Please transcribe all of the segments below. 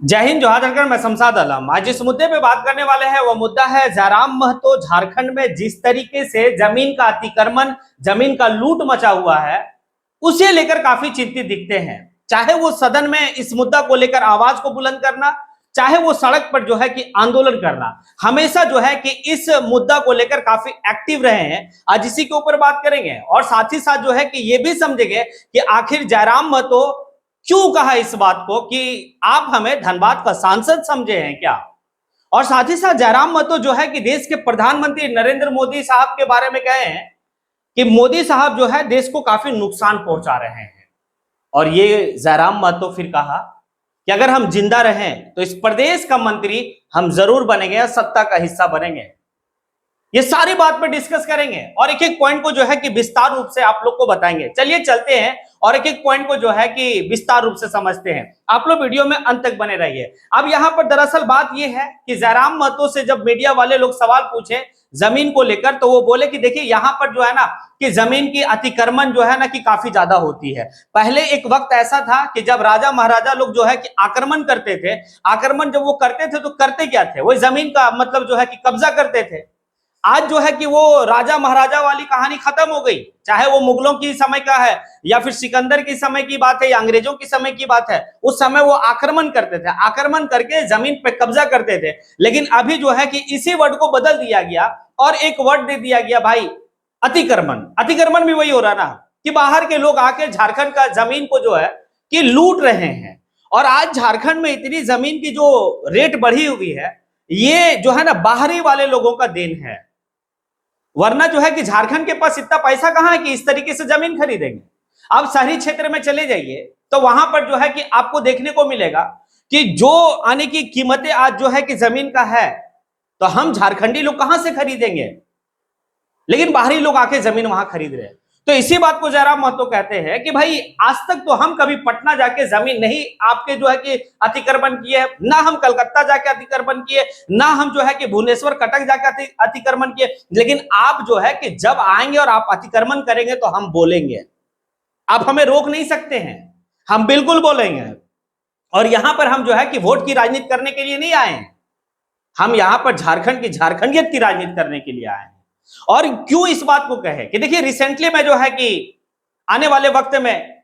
जय हिंद, जोहार जानकर मैं शमशाद आलम। आज जिस मुद्दे पे बात करने वाले हैं वो मुद्दा है जयराम महतो। झारखंड में जिस तरीके से जमीन का अतिक्रमण, जमीन का लूट मचा हुआ है, उसे लेकर काफी चिंतित दिखते हैं। चाहे वो सदन में इस मुद्दा को लेकर आवाज को बुलंद करना, चाहे वो सड़क पर जो है कि आंदोलन करना, हमेशा जो है कि इस मुद्दा को लेकर काफी एक्टिव रहे हैं। आज इसी के ऊपर बात करेंगे और साथ ही साथ जो है कि ये भी समझेंगे कि आखिर जयराम महतो क्यों कहा इस बात को कि आप हमें धनबाद का सांसद समझे हैं क्या। और साथ ही साथ जयराम महतो जो है कि देश के प्रधानमंत्री नरेंद्र मोदी साहब के बारे में कहे हैं कि मोदी साहब जो है देश को काफी नुकसान पहुंचा रहे हैं। और ये जयराम महतो फिर कहा कि अगर हम जिंदा रहें तो इस प्रदेश का मंत्री हम जरूर बनेंगे या सत्ता का हिस्सा बनेंगे। ये सारी बात पे डिस्कस करेंगे और एक एक पॉइंट को जो है कि विस्तार रूप से आप लोग को बताएंगे। चलिए चलते हैं और एक एक पॉइंट को जो है कि विस्तार रूप से समझते हैं। आप लोग वीडियो में अंत तक बने रहिए। अब यहाँ पर दरअसल बात ये है कि जयराम महतो से जब मीडिया वाले लोग सवाल पूछे जमीन को लेकर, तो वो बोले कि देखिए यहाँ पर जो है ना कि जमीन की अतिक्रमण जो है ना कि काफी ज्यादा होती है। पहले एक वक्त ऐसा था कि जब राजा महाराजा लोग जो है कि आक्रमण करते थे, आक्रमण जब वो करते थे तो करते क्या थे, वो जमीन का मतलब जो है कि कब्जा करते थे। आज जो है कि वो राजा महाराजा वाली कहानी खत्म हो गई। चाहे वो मुगलों की समय का है या फिर सिकंदर की समय की बात है या अंग्रेजों की समय की बात है, उस समय वो आक्रमण करते थे, आक्रमण करके जमीन पे कब्जा करते थे। लेकिन अभी जो है कि इसी वर्ड को बदल दिया गया और एक वर्ड दे दिया गया भाई, अतिक्रमण। अतिक्रमण भी वही हो रहा ना कि बाहर के लोग आके झारखंड का जमीन को जो है कि लूट रहे हैं। और आज झारखंड में इतनी जमीन की जो रेट बढ़ी हुई है, ये जो है ना बाहरी वाले लोगों का देन है। वरना जो है कि झारखंड के पास इतना पैसा कहां है कि इस तरीके से जमीन खरीदेंगे। आप शहरी क्षेत्र में चले जाइए तो वहां पर जो है कि आपको देखने को मिलेगा कि जो आने की कीमतें आज जो है कि जमीन का है, तो हम झारखंडी लोग कहां से खरीदेंगे, लेकिन बाहरी लोग आके जमीन वहां खरीद रहे हैं। तो इसी बात को जयराम महतो कहते हैं कि भाई आज तक तो हम कभी पटना जाके जमीन नहीं आपके जो है कि अतिक्रमण किए, ना हम कलकत्ता जाके अतिक्रमण किए, ना हम जो है कि भुवनेश्वर कटक जाके अतिक्रमण किए। लेकिन आप जो है कि जब आएंगे और आप अतिक्रमण करेंगे तो हम बोलेंगे, आप हमें रोक नहीं सकते हैं, हम बिल्कुल बोलेंगे। और यहां पर हम जो है कि वोट की राजनीति करने के लिए नहीं आए हैं, हम यहां पर झारखंड की झारखंडियत की राजनीति करने के लिए आए हैं। और क्यों इस बात को कहे कि देखिए रिसेंटली में जो है कि आने वाले वक्त में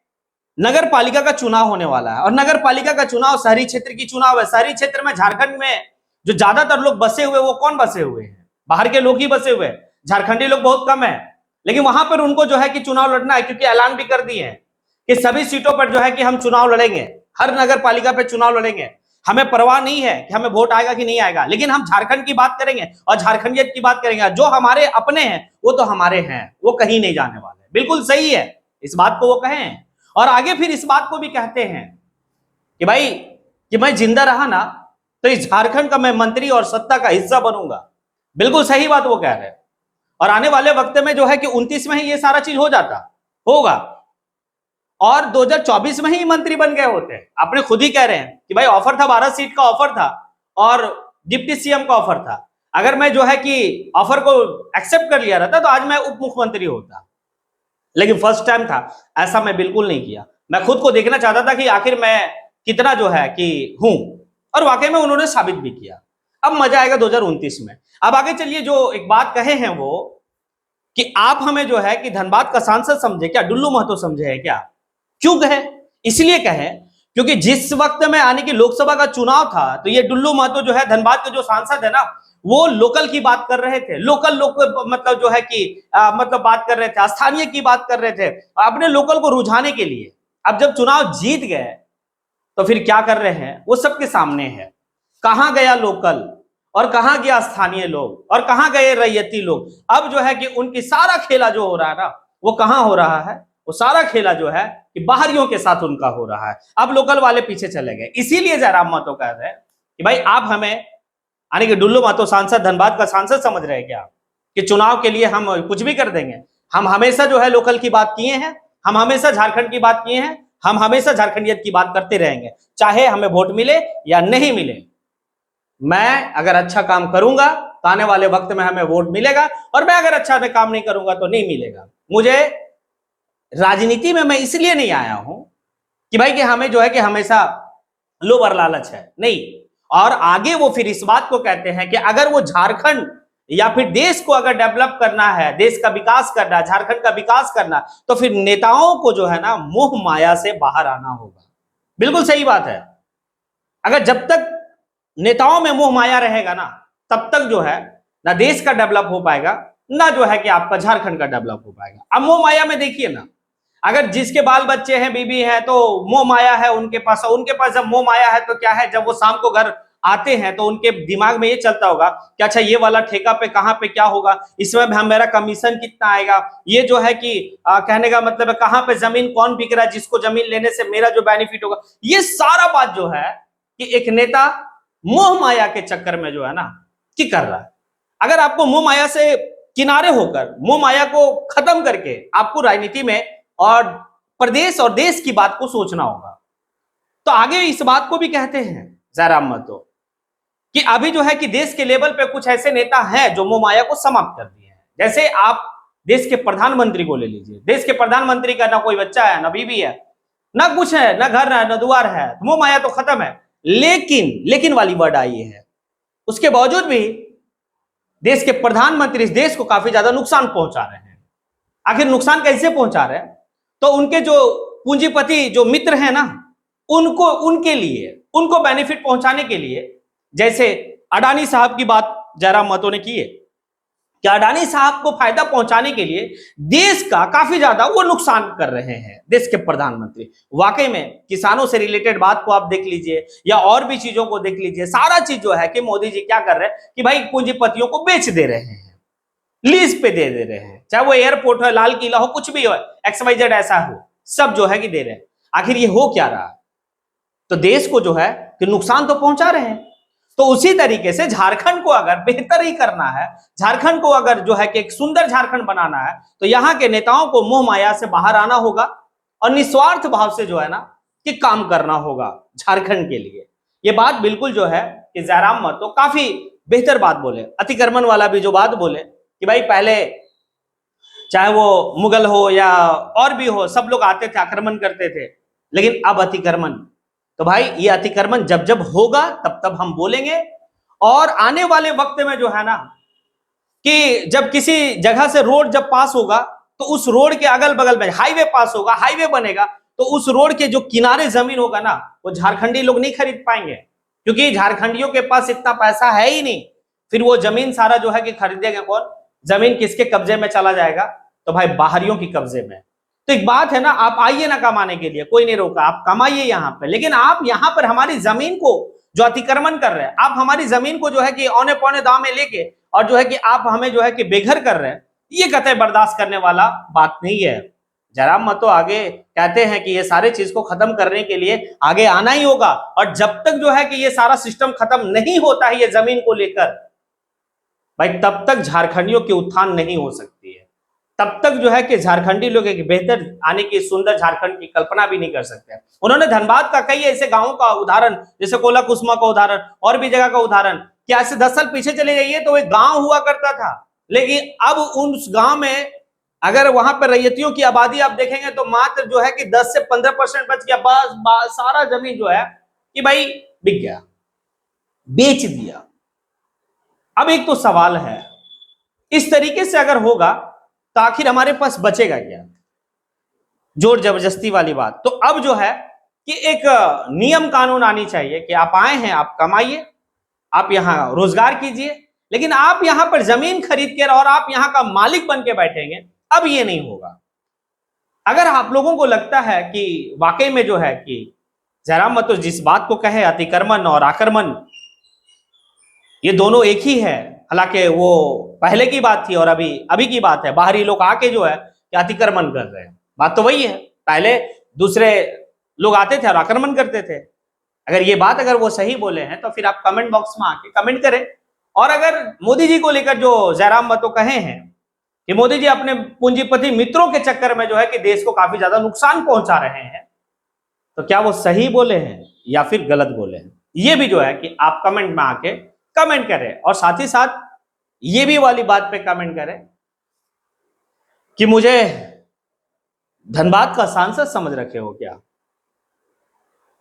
नगर पालिका का चुनाव होने वाला है। और नगर पालिका का चुनाव शहरी क्षेत्र की चुनाव है। शहरी क्षेत्र में झारखंड में जो ज्यादातर लोग बसे हुए, वो कौन बसे हुए हैं? बाहर के लोग ही बसे हुए हैं, झारखंडी लोग बहुत कम है। लेकिन वहां पर उनको जो है कि चुनाव लड़ना है, क्योंकि ऐलान भी कर दिए हैं कि सभी सीटों पर जो है कि हम चुनाव लड़ेंगे, हर नगर पालिका पे चुनाव लड़ेंगे। हमें परवाह नहीं है कि हमें वोट आएगा कि नहीं आएगा, लेकिन हम झारखंड की बात करेंगे और झारखंडियत की बात करेंगे। जो हमारे अपने हैं वो तो हमारे हैं, वो कहीं नहीं जाने वाले। बिल्कुल सही है, इस बात को वो कहें। और आगे फिर इस बात को भी कहते हैं कि भाई कि मैं जिंदा रहा ना तो इस झारखंड का मैं मंत्री और सत्ता का हिस्सा बनूंगा। बिल्कुल सही बात वो कह रहे हैं। और आने वाले वक्त में जो है कि 29 में ही ये सारा चीज हो जाता होगा और 2024 में ही मंत्री बन गए होते। आपने खुद ही कह रहे हैं कि भाई ऑफर था, 12 सीट का ऑफर था और डिप्टी सीएम का ऑफर था। अगर मैं जो है कि ऑफर को एक्सेप्ट कर लिया रहता तो आज मैं उप मुख्यमंत्री होता। लेकिन फर्स्ट टाइम था, ऐसा मैं बिल्कुल नहीं किया। मैं खुद को देखना चाहता था कि आखिर मैं कितना जो है कि हूं, और वाकई में उन्होंने साबित भी किया। अब मजा आएगा 2029 में। अब आगे चलिए, जो एक बात कहे हैं वो कि आप हमें जो है कि धनबाद का सांसद समझे क्या, डुल्लू महतो समझे है क्या। क्यों कहे? इसलिए कहे क्योंकि जिस वक्त में आने की लोकसभा का चुनाव था तो ये डुल्लू महतो जो है धनबाद के जो सांसद है ना, वो लोकल की बात कर रहे थे। लोकल लोग मतलब जो है कि मतलब बात कर रहे थे, स्थानीय की बात कर रहे थे अपने लोकल को रुझाने के लिए। अब जब चुनाव जीत गए तो फिर क्या कर रहे हैं, वो सबके सामने है। कहां गया लोकल और कहां गया स्थानीय लोग और कहां गए रैयती लोग। अब जो है कि उनकी सारा खेला जो हो रहा है ना, वो कहां हो रहा है, वो सारा खेला जो है कि बाहरियों के साथ उनका हो रहा है। अब लोकल वाले पीछे चले गए। इसीलिए जयराम महतो कह रहे हैं कि भाई आप हमें यानी कि डुल्लू महतो सांसद, धनबाद का सांसद समझ रहे हैं क्या कि चुनाव के लिए हम कुछ भी कर देंगे। हम हमेशा जो है लोकल की बात किए हैं, हम हमेशा झारखंड की बात किए हैं, हम हमेशा झारखंडियत की बात करते रहेंगे, चाहे हमें वोट मिले या नहीं मिले। मैं अगर अच्छा काम करूंगा तो आने वाले वक्त में हमें वोट मिलेगा, और मैं अगर अच्छा काम नहीं करूंगा तो नहीं मिलेगा। मुझे राजनीति में मैं इसलिए नहीं आया हूं कि भाई कि हमें जो है कि हमेशा लोभर लालच है नहीं। और आगे वो फिर इस बात को कहते हैं कि अगर वो झारखंड या फिर देश को अगर डेवलप करना है, देश का विकास करना है, झारखंड का विकास करना, तो फिर नेताओं को जो है ना मोह माया से बाहर आना होगा। बिल्कुल सही बात है। अगर जब तक नेताओं में मोह माया रहेगा ना, तब तक जो है ना देश का डेवलप हो पाएगा, ना जो है कि आपका झारखंड का डेवलप हो पाएगा। अब मोह माया में देखिए ना, अगर जिसके बाल बच्चे हैं, बीबी है, तो मोह माया है उनके पास जब मोह माया है तो क्या है, जब वो शाम को घर आते हैं तो उनके दिमाग में ये चलता होगा कि अच्छा ये वाला ठेका पे कहाँ पे क्या होगा, इसमें हम मेरा कमीशन कितना आएगा, ये जो है कि कहने का मतलब है कहाँ पे जमीन कौन बिक रहा है, जिसको जमीन लेने से मेरा जो बेनिफिट होगा। ये सारा बात जो है कि एक नेता मोह माया के चक्कर में जो है ना कि कर रहा है। अगर आपको मोह माया से किनारे होकर, मोह माया को खत्म करके आपको राजनीति में और प्रदेश और देश की बात को सोचना होगा, तो आगे इस बात को भी कहते हैं जयराम महतो कि अभी जो है कि देश के लेवल पे कुछ ऐसे नेता हैं जो मोह माया को समाप्त कर दिए हैं। जैसे आप देश के प्रधानमंत्री को ले लीजिए, देश के प्रधानमंत्री का ना कोई बच्चा है, ना बीवी है, ना कुछ है, ना घर है, ना द्वार है, मोह माया तो खत्म है। लेकिन वाली वर्ड आई है, उसके बावजूद भी देश के प्रधानमंत्री इस देश को काफी ज्यादा नुकसान पहुंचा रहे हैं। आखिर नुकसान कैसे पहुंचा रहे हैं, तो उनके जो पूंजीपति जो मित्र हैं ना, उनको उनके लिए उनको बेनिफिट पहुंचाने के लिए, जैसे अडानी साहब की बात जयराम महतो ने की है कि अडानी साहब को फायदा पहुंचाने के लिए देश का काफी ज्यादा वो नुकसान कर रहे हैं देश के प्रधानमंत्री। वाकई में किसानों से रिलेटेड बात को आप देख लीजिए या और भी चीजों को देख लीजिए, सारा चीज जो है कि मोदी जी क्या कर रहे हैं कि भाई पूंजीपतियों को बेच दे रहे हैं, लीज पे दे रहे हैं, चाहे वो एयरपोर्ट हो, लाल किला हो, कुछ भी हो, XYZ ऐसा हो, सब जो है कि दे रहे हैं। आखिर ये हो क्या रहा, तो देश को जो है कि नुकसान तो पहुंचा रहे हैं। तो उसी तरीके से झारखंड को अगर बेहतर ही करना है, झारखंड को अगर जो है कि एक सुंदर झारखंड बनाना है, तो यहाँ के नेताओं को मोह माया से बाहर आना होगा और निस्वार्थ भाव से जो है ना कि काम करना होगा झारखंड के लिए। ये बात बिल्कुल जो है कि जयराम महतो काफी बेहतर बात बोले, अतिक्रमण वाला भी जो बात बोले कि भाई पहले चाहे वो मुगल हो या और भी हो, सब लोग आते थे, आक्रमण करते थे, लेकिन अब अतिक्रमण, तो भाई ये अतिक्रमण जब जब होगा तब तब हम बोलेंगे। और आने वाले वक्त में जो है ना कि जब किसी जगह से रोड जब पास होगा, तो उस रोड के अगल बगल में हाईवे पास होगा, हाईवे बनेगा, तो उस रोड के जो किनारे जमीन होगा ना, वो झारखंडी लोग नहीं खरीद पाएंगे, क्योंकि झारखंडियों के पास इतना पैसा है ही नहीं। फिर वो जमीन सारा जो है कि खरीदेगा कौन, जमीन किसके कब्जे में चला जाएगा, तो भाई बाहरियों की कब्जे में। तो एक बात है ना, आप आइए ना कमाने के लिए, कोई नहीं रोका, आप कमाइए यहाँ पे, लेकिन आप यहाँ पर हमारी जमीन को जो अतिक्रमण कर रहे हैं, आप हमारी जमीन को जो है कि औने पौने दाम में लेके और जो है कि आप हमें जो है कि बेघर कर रहे हैं, ये कतई बर्दाश्त करने वाला बात नहीं है। जयराम महतो आगे कहते हैं कि ये सारे चीज को खत्म करने के लिए आगे आना ही होगा, और जब तक जो है कि ये सारा सिस्टम खत्म नहीं होता है ये जमीन को लेकर, भाई तब तक झारखंडियों की उत्थान नहीं हो सकती है, तब तक जो है कि झारखंडी लोग एक बेहतर आने की, सुंदर झारखंड की कल्पना भी नहीं कर सकते। उन्होंने धनबाद का कई ऐसे गांवों का उदाहरण, जैसे कोला कुसुमा का उदाहरण और भी जगह का उदाहरण, कि आज से 10 साल पीछे चले जाइए तो एक गांव हुआ करता था, लेकिन अब उस गांव में अगर वहां पर रैयतियों की आबादी आप देखेंगे तो मात्र जो है कि 10 से 15% बच गया, बस सारा जमीन जो है कि भाई बिक गया, बेच दिया। अब एक तो सवाल है, इस तरीके से अगर होगा तो आखिर हमारे पास बचेगा क्या, जोर जबरदस्ती वाली बात। तो अब जो है कि एक नियम कानून आनी चाहिए कि आप आए हैं, आप कमाइए, आप यहां रोजगार कीजिए, लेकिन आप यहां पर जमीन खरीद कर और आप यहां का मालिक बन के बैठेंगे, अब ये नहीं होगा। अगर आप लोगों को लगता है कि वाकई में जो है कि जयराम महतो जिस बात को कहे, अतिक्रमण और आक्रमण ये दोनों एक ही है, हालांकि वो पहले की बात थी और अभी की बात है, बाहरी लोग आके जो है अतिक्रमण कर रहे हैं, बात तो वही है, पहले दूसरे लोग आते थे और आक्रमण करते थे। अगर ये बात अगर वो सही बोले हैं तो फिर आप कमेंट बॉक्स में आके कमेंट करें। और अगर मोदी जी को लेकर जो जयराम महतो कहे हैं कि मोदी जी अपने पूंजीपति मित्रों के चक्कर में जो है कि देश को काफी ज्यादा नुकसान पहुंचा रहे हैं, तो क्या वो सही बोले हैं या फिर गलत बोले हैं, ये भी जो है कि आप कमेंट में आके कमेंट करें। और साथ ही साथ ये भी वाली बात पे कमेंट करें कि मुझे धनबाद का सांसद समझ रखे हो क्या,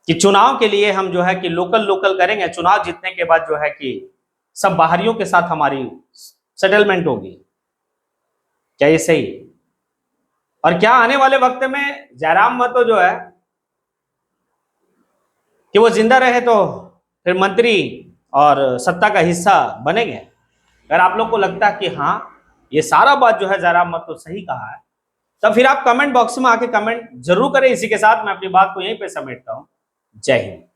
कि चुनाव के लिए हम जो है कि लोकल करेंगे, चुनाव जीतने के बाद जो है कि सब बाहरियों के साथ हमारी सेटलमेंट होगी। क्या ये सही है? और क्या आने वाले वक्त में जयराम महतो जो है कि वो जिंदा रहे तो फिर मंत्री और सत्ता का हिस्सा बनेंगे? अगर आप लोग को लगता है कि हाँ ये सारा बात जो है जयराम महतो सही कहा है, तो फिर आप कमेंट बॉक्स में आके कमेंट जरूर करें। इसी के साथ मैं अपनी बात को यहीं पे समेटता हूं। जय हिंद।